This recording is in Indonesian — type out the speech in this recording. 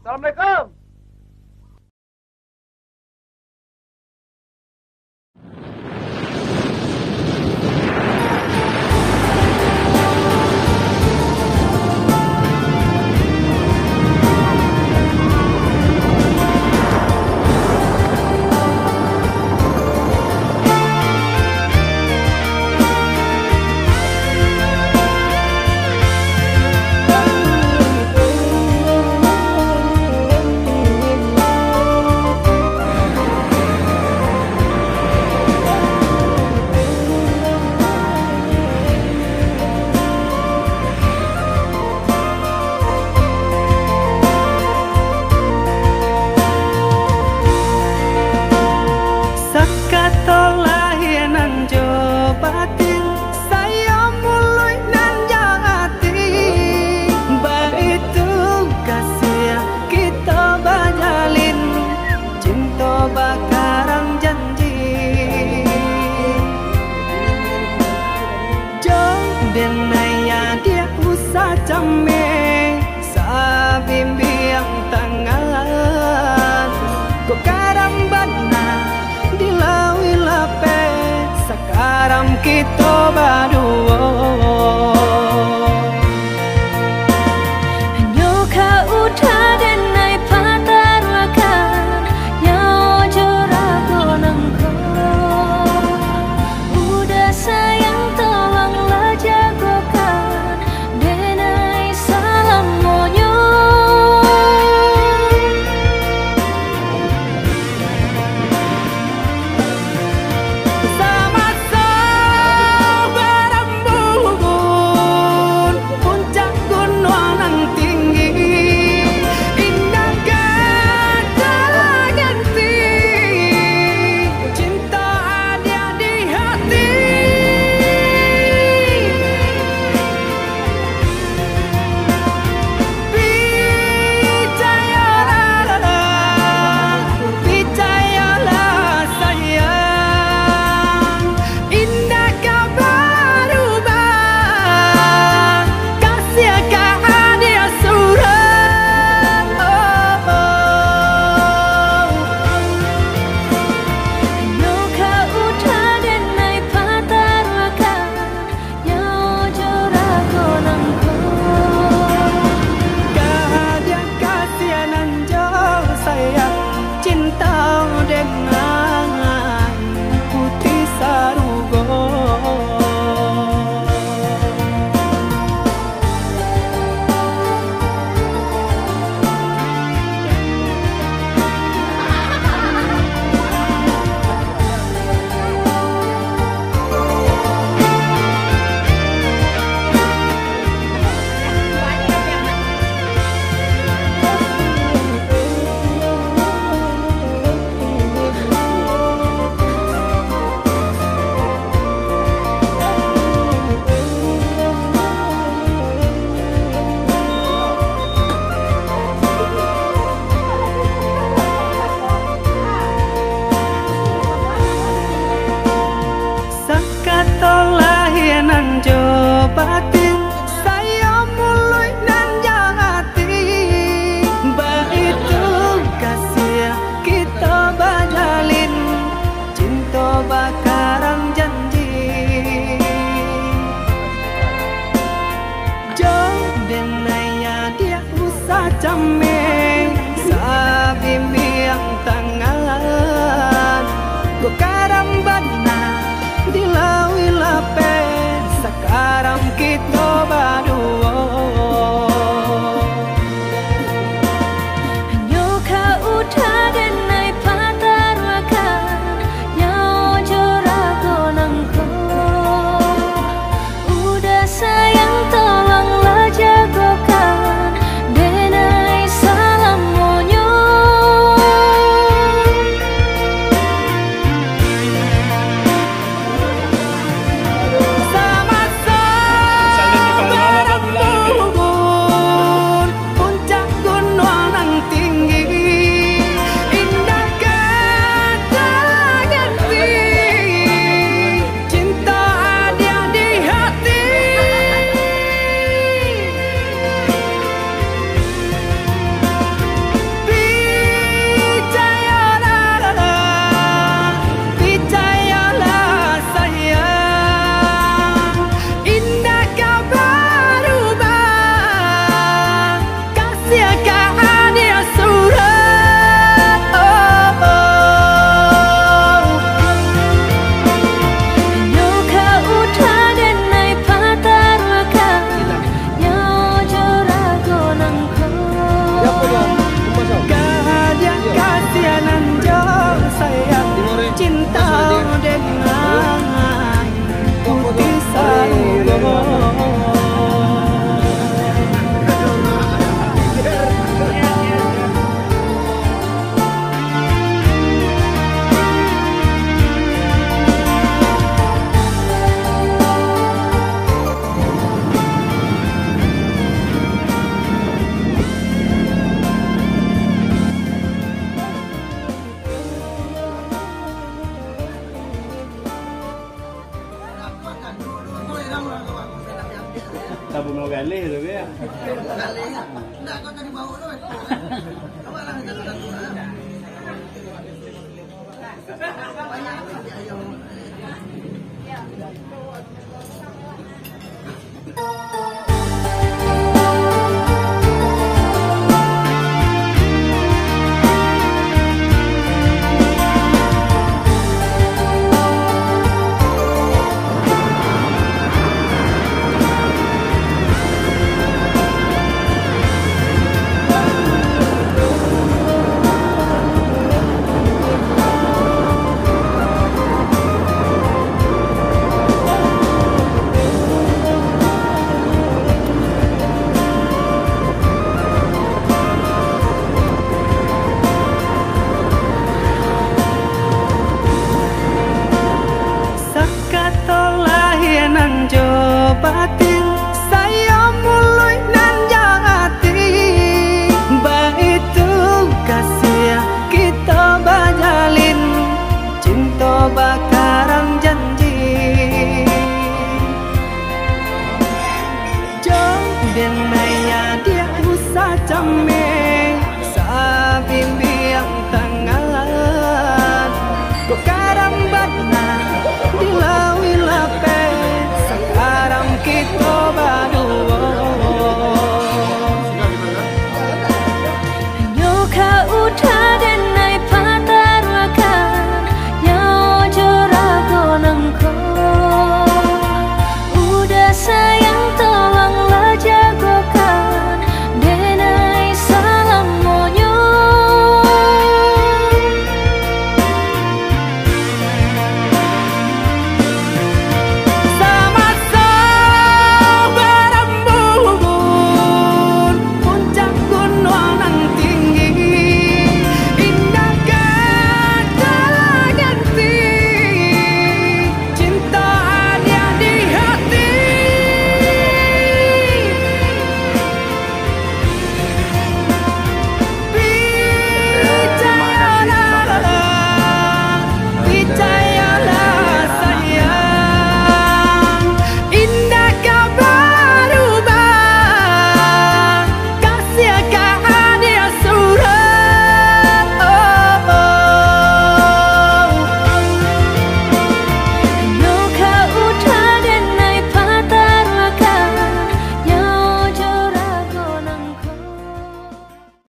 Assalamualaikum. Kita berdua hanya kau dan naik patar makan yang juragu nangko udah sayang tolonglah jagokan denai salam monyo batin saya mulai nan jati baitu kasih kita bajalin cinta bakarang janji jauh denaya dia usah cameng sabimbi yang tangan go karam bana dilawi lape sekarang kita berdua hanya kau dan naik patar makan yang juragu nangko udah sayang tolonglah jagokan denai Galih tu ya. Galih. Enggak kau tadi bawa tu. Apa lah kita sudah tua. Banyak dia ayo. Batin saya mulai nan jati baitu kasih kita bajalin cinta bakarang janji jauh dan naya dia usah cami